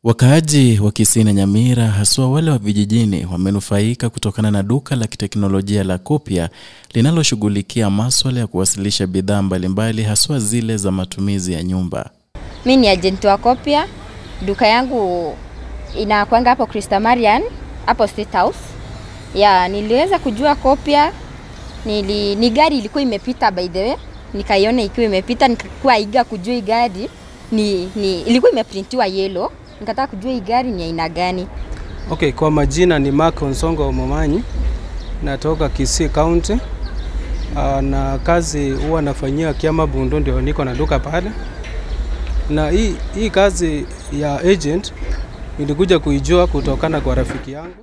Wakaaji wa Kisii na Nyamira haswa wale wa vijijini wamenufaika kutokana na duka la kiteknolojia la Kopia linaloshughulikia masuala ya kuwasilisha bidhaa mbalimbali haswa zile za matumizi ya nyumba. Mimi ni agent wa Kopia. Duka yangu inakuanga hapo Krista Marian, hapo State House. Niliweza kujua Kopia, ni gari ilikuwa imepita by the way. Nikaiona ikiwa imepita, nikakuwa iga kujua hii gari ilikuwa imeprintiwa yellow. Nikataka kujua hii gari ni aina gani. Okay, kwa majina ni Mark Onsongo Momanyi. Natoka Kisii County. Na kazi huwa nafanyia Kiama Bundu, ndio niko na duka pale. Na hii kazi ya agent nilikuja kuijua kutokana kwa rafiki yangu.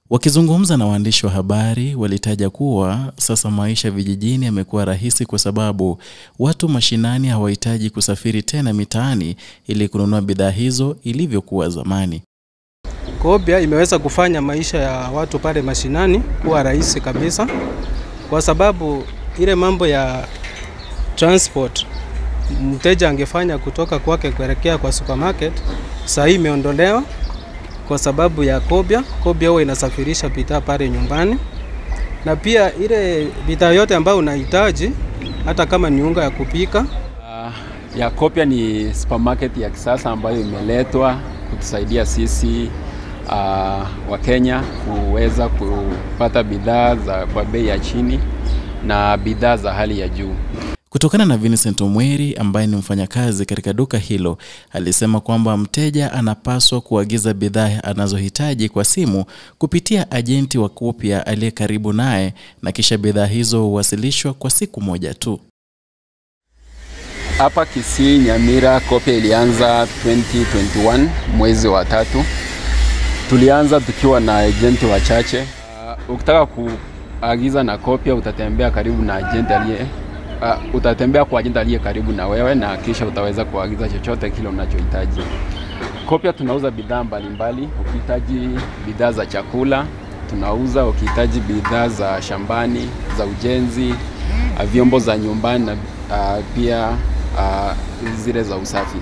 Wakizungumza na waandishi wa habari walitaja kuwa sasa maisha vijijini yamekuwa rahisi kwa sababu watu mashinani hawahitaji kusafiri tena mitaani ili kununua bidhaa hizo ilivyokuwa zamani. Kopia imeweza kufanya maisha ya watu pale mashinani kuwa rahisi kabisa, kwa sababu ile mambo ya transport mteja angefanya kutoka kwake kuelekea kwa supermarket sasa imeondolewa kwa sababu ya Kopia. Kopia huwa inasafirisha bidhaa pale nyumbani, na pia ile bidhaa yote ambayo unahitaji hata kama ni unga ya kupika. Kopia ni supermarket ya kisasa ambayo imeletwa kutusaidia sisi wa Kenya kuweza kupata bidhaa za kwa bei ya chini na bidhaa za hali ya juu. Kutokana na Vincent Omweri ambaye ni mfanyakazi katika duka hilo, alisema kwamba mteja anapaswa kuagiza bidhaa anazohitaji kwa simu kupitia agenti wa Kopia aliye karibu naye, na kisha bidhaa hizo huwasilishwa kwa siku moja tu. Hapa Kisii Nyamira Kopia ilianza 2021 mwezi wa 3. Tulianza tukiwa na agenti wachache. Ukitaka kuagiza na Kopia utatembea karibu na agenti utatembea kwa agent aliye karibu na wewe, na kisha utaweza kuagiza chochote kile unachohitaji. Kopia tunauza bidhaa mbalimbali. Ukihitaji bidhaa za chakula tunauza, ukihitaji bidhaa za shambani, za ujenzi, vyombo za nyumbani na pia zile za usafi.